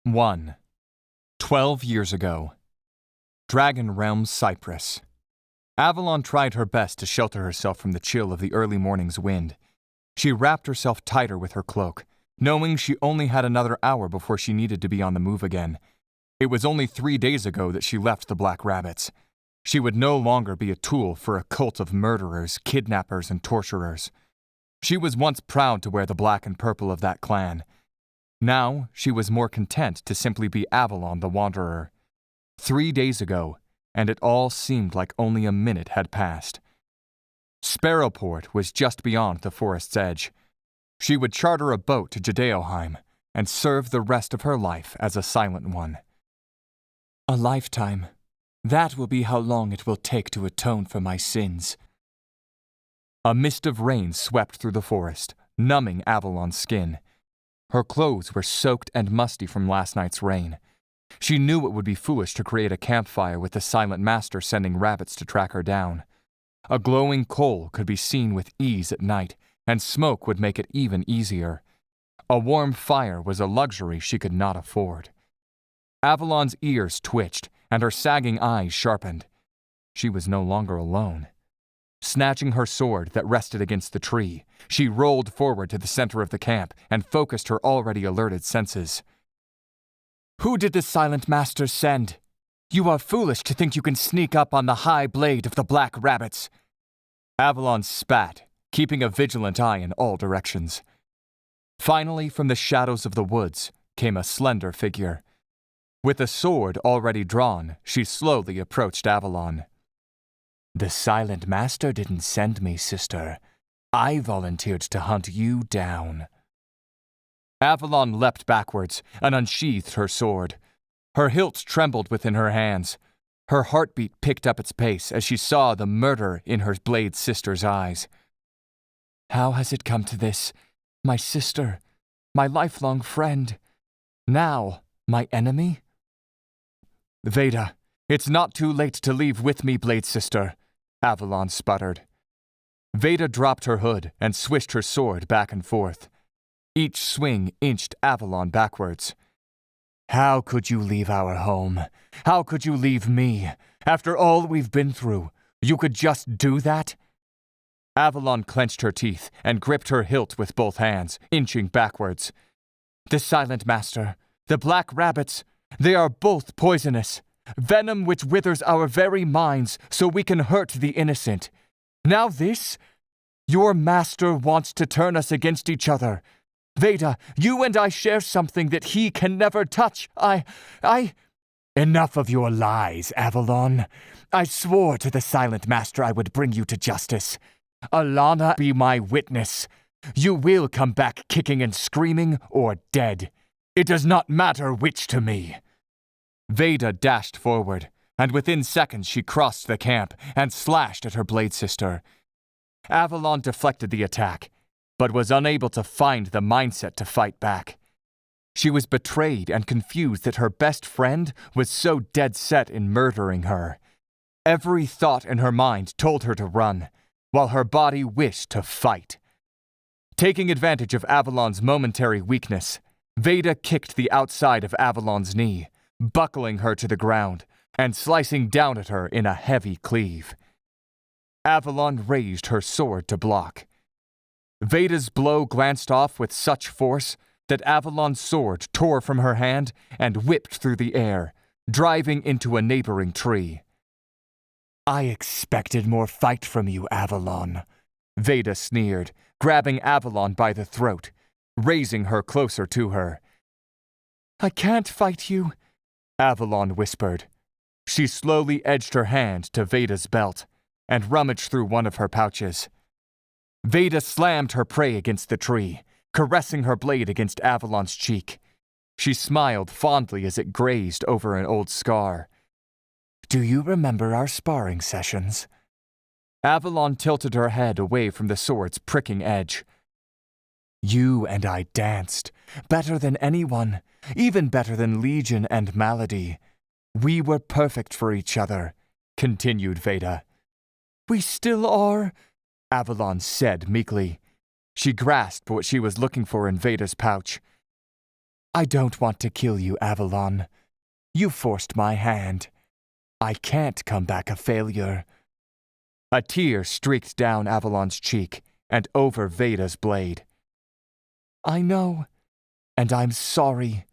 1. 12 years ago. Dragon Realm, Cyprus. Avalon tried her best to shelter herself from the chill of the early morning's wind. She wrapped herself tighter with her cloak, knowing she only had another hour before she needed to be on the move again. It was only 3 days ago that she left the Black Rabbits. She would no longer be a tool for a cult of murderers, kidnappers, and torturers. She was once proud to wear the black and purple of that clan. Now, she was more content to simply be Avalon the Wanderer. 3 days ago, and it all seemed like only a minute had passed. Sparrowport was just beyond the forest's edge. She would charter a boat to Judeoheim and serve the rest of her life as a silent one. A lifetime. That will be how long it will take to atone for my sins. A mist of rain swept through the forest, numbing Avalon's skin. Her clothes were soaked and musty from last night's rain. She knew it would be foolish to create a campfire with the silent master sending rabbits to track her down. A glowing coal could be seen with ease at night, and smoke would make it even easier. A warm fire was a luxury she could not afford. Avalon's ears twitched, and her sagging eyes sharpened. She was no longer alone. Snatching her sword that rested against the tree, she rolled forward to the center of the camp and focused her already alerted senses. Who did the Silent Master send? You are foolish to think you can sneak up on the high blade of the Black Rabbits. Avalon spat, keeping a vigilant eye in all directions. Finally, from the shadows of the woods, came a slender figure. With a sword already drawn, she slowly approached Avalon. The Silent Master didn't send me, sister. I volunteered to hunt you down. Avalon leapt backwards and unsheathed her sword. Her hilt trembled within her hands. Her heartbeat picked up its pace as she saw the murder in her blade sister's eyes. How has it come to this? My sister, my lifelong friend. Now, my enemy? Veda, it's not too late to leave with me, blade sister, Avalon sputtered. Veda dropped her hood and swished her sword back and forth. Each swing inched Avalon backwards. How could you leave our home? How could you leave me? After all we've been through, you could just do that? Avalon clenched her teeth and gripped her hilt with both hands, inching backwards. The Silent Master, the Black Rabbits, they are both poisonous. Venom which withers our very minds so we can hurt the innocent. Now this? Your master wants to turn us against each other. Veda, you and I share something that he can never touch. Enough of your lies, Avalon. I swore to the Silent Master I would bring you to justice. Alana, be my witness. You will come back kicking and screaming or dead. It does not matter which to me. Veda dashed forward, and within seconds she crossed the camp and slashed at her blade sister. Avalon deflected the attack, but was unable to find the mindset to fight back. She was betrayed and confused that her best friend was so dead set in murdering her. Every thought in her mind told her to run, while her body wished to fight. Taking advantage of Avalon's momentary weakness, Veda kicked the outside of Avalon's knee, buckling her to the ground and slicing down at her in a heavy cleave. Avalon raised her sword to block. Veda's blow glanced off with such force that Avalon's sword tore from her hand and whipped through the air, driving into a neighboring tree. I expected more fight from you, Avalon, Veda sneered, grabbing Avalon by the throat, raising her closer to her. I can't fight you, Avalon whispered. She slowly edged her hand to Veda's belt and rummaged through one of her pouches. Veda slammed her prey against the tree, caressing her blade against Avalon's cheek. She smiled fondly as it grazed over an old scar. Do you remember our sparring sessions? Avalon tilted her head away from the sword's pricking edge. You and I danced, better than anyone, even better than Legion and Malady. We were perfect for each other, continued Veda. We still are, Avalon said meekly. She grasped what she was looking for in Veda's pouch. I don't want to kill you, Avalon. You forced my hand. I can't come back a failure. A tear streaked down Avalon's cheek and over Veda's blade. I know, and I'm sorry,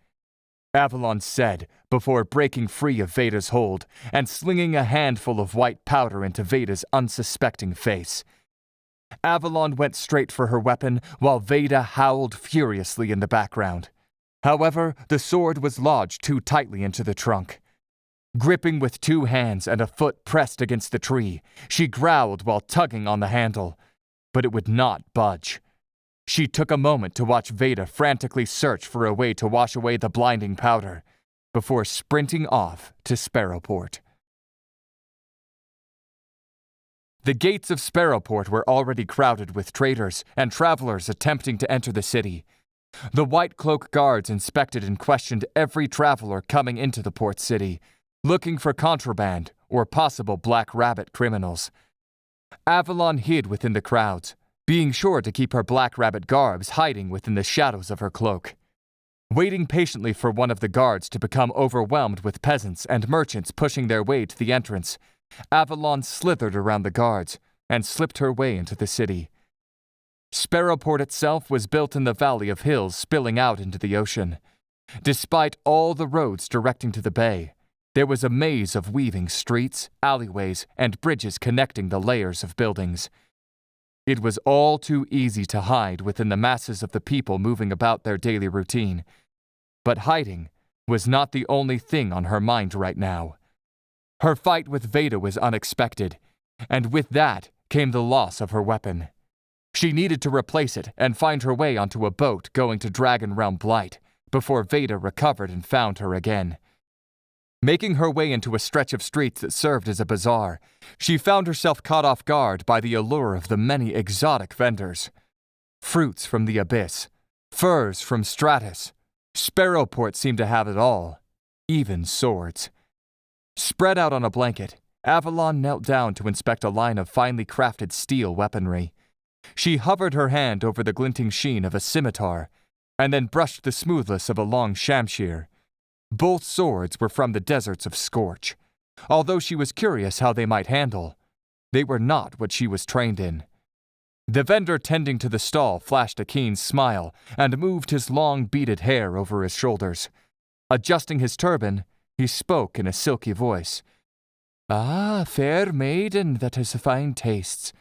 Avalon said before breaking free of Veda's hold and slinging a handful of white powder into Veda's unsuspecting face. Avalon went straight for her weapon while Veda howled furiously in the background. However, the sword was lodged too tightly into the trunk. Gripping with 2 hands and a foot pressed against the tree, she growled while tugging on the handle, but it would not budge. She took a moment to watch Veda frantically search for a way to wash away the blinding powder, before sprinting off to Sparrowport. The gates of Sparrowport were already crowded with traders and travelers attempting to enter the city. The White Cloak guards inspected and questioned every traveler coming into the port city, looking for contraband or possible Black Rabbit criminals. Avalon hid within the crowds, being sure to keep her Black Rabbit garbs hiding within the shadows of her cloak. Waiting patiently for one of the guards to become overwhelmed with peasants and merchants pushing their way to the entrance, Avalon slithered around the guards and slipped her way into the city. Sparrowport itself was built in the valley of hills spilling out into the ocean. Despite all the roads directing to the bay, there was a maze of weaving streets, alleyways, and bridges connecting the layers of buildings. It was all too easy to hide within the masses of the people moving about their daily routine. But hiding was not the only thing on her mind right now. Her fight with Veda was unexpected, and with that came the loss of her weapon. She needed to replace it and find her way onto a boat going to Dragon Realm Blight before Veda recovered and found her again. Making her way into a stretch of streets that served as a bazaar, she found herself caught off guard by the allure of the many exotic vendors. Fruits from the abyss, furs from Stratus. Sparrowport seemed to have it all, even swords. Spread out on a blanket, Avalon knelt down to inspect a line of finely crafted steel weaponry. She hovered her hand over the glinting sheen of a scimitar, and then brushed the smoothness of a long shamshir. Both swords were from the deserts of Scorch. Although she was curious how they might handle, they were not what she was trained in. The vendor tending to the stall flashed a keen smile and moved his long beaded hair over his shoulders. Adjusting his turban, he spoke in a silky voice. "Ah, fair maiden that has fine tastes.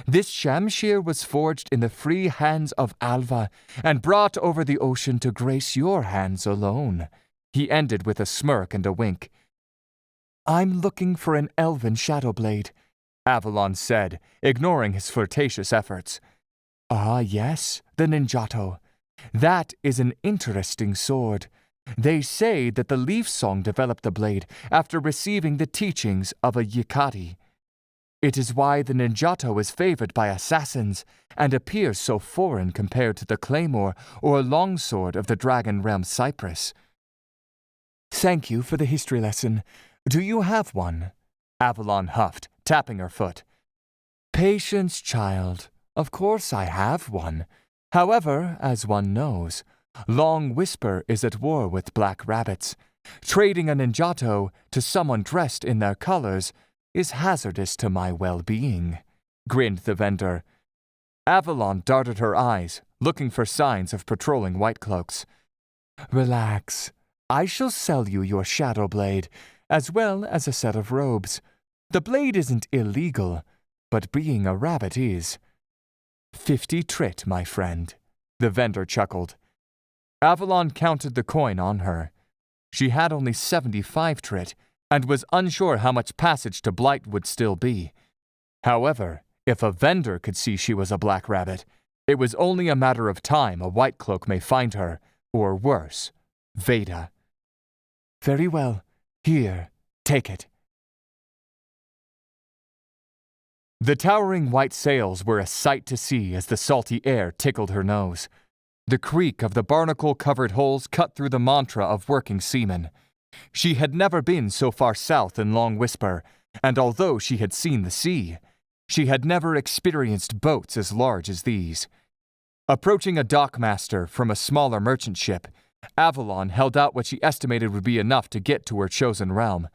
This shamshir was forged in the free hands of Alva and brought over the ocean to grace your hands alone." He ended with a smirk and a wink. "I'm looking for an elven shadowblade," Avalon said, ignoring his flirtatious efforts. "Ah, yes, the Ninjato. That is an interesting sword. They say that the Leaf Song developed the blade after receiving the teachings of a Yikati. It is why the Ninjato is favored by assassins and appears so foreign compared to the claymore or longsword of the Dragon Realm Cypress." "Thank you for the history lesson. Do you have one?" Avalon huffed, tapping her foot. "Patience, child. Of course I have one. However, as one knows, Long Whisper is at war with Black Rabbits. Trading a Ninjato to someone dressed in their colors is hazardous to my well-being," grinned the vendor. Avalon darted her eyes, looking for signs of patrolling White Cloaks. "Relax. I shall sell you your shadow blade, as well as a set of robes. The blade isn't illegal, but being a rabbit is." 50 trit, my friend," the vendor chuckled. Avalon counted the coin on her. She had only 75 trit, and was unsure how much passage to Blight would still be. However, if a vendor could see she was a Black Rabbit, it was only a matter of time a White Cloak may find her, or worse, Veda. "Very well. Here, take it." The towering white sails were a sight to see as the salty air tickled her nose. The creak of the barnacle-covered hulls cut through the mantra of working seamen. She had never been so far south in Long Whisper, and although she had seen the sea, she had never experienced boats as large as these. Approaching a dockmaster from a smaller merchant ship, Avalon held out what she estimated would be enough to get to her chosen realm.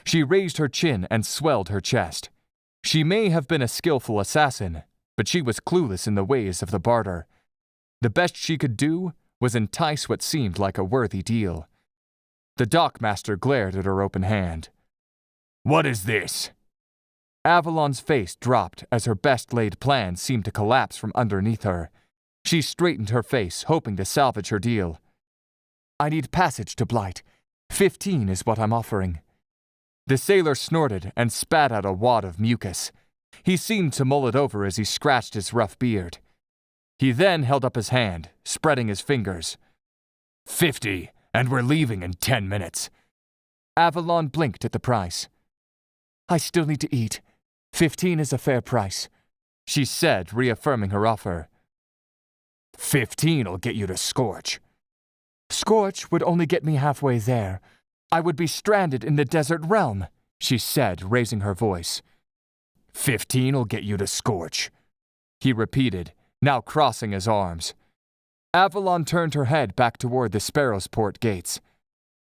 She raised her chin and swelled her chest. She may have been a skillful assassin, but she was clueless in the ways of the barter. The best she could do was entice what seemed like a worthy deal. The dockmaster glared at her open hand. "What is this?" Avalon's face dropped as her best-laid plan seemed to collapse from underneath her. She straightened her face, hoping to salvage her deal. "I need passage to Blight. 15 is what I'm offering." The sailor snorted and spat out a wad of mucus. He seemed to mull it over as he scratched his rough beard. He then held up his hand, spreading his fingers. 50, and we're leaving in 10 minutes. Avalon blinked at the price. "I still need to eat. 15 is a fair price," she said, reaffirming her offer. 15'll get you to Scorch. Scorch would only get me halfway there. I would be stranded in the desert realm, she said, raising her voice. 15'll get you to Scorch, he repeated, now crossing his arms. Avalon turned her head back toward the Sparrowport gates.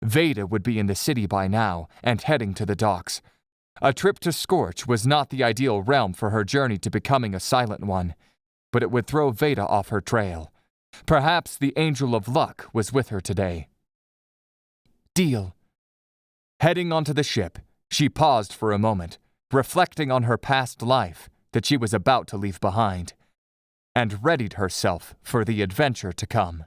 Veda would be in the city by now and heading to the docks. A trip to Scorch was not the ideal realm for her journey to becoming a silent one, but it would throw Veda off her trail. Perhaps the Angel of Luck was with her today. Deal. Heading onto the ship, she paused for a moment, reflecting on her past life that she was about to leave behind, and readied herself for the adventure to come.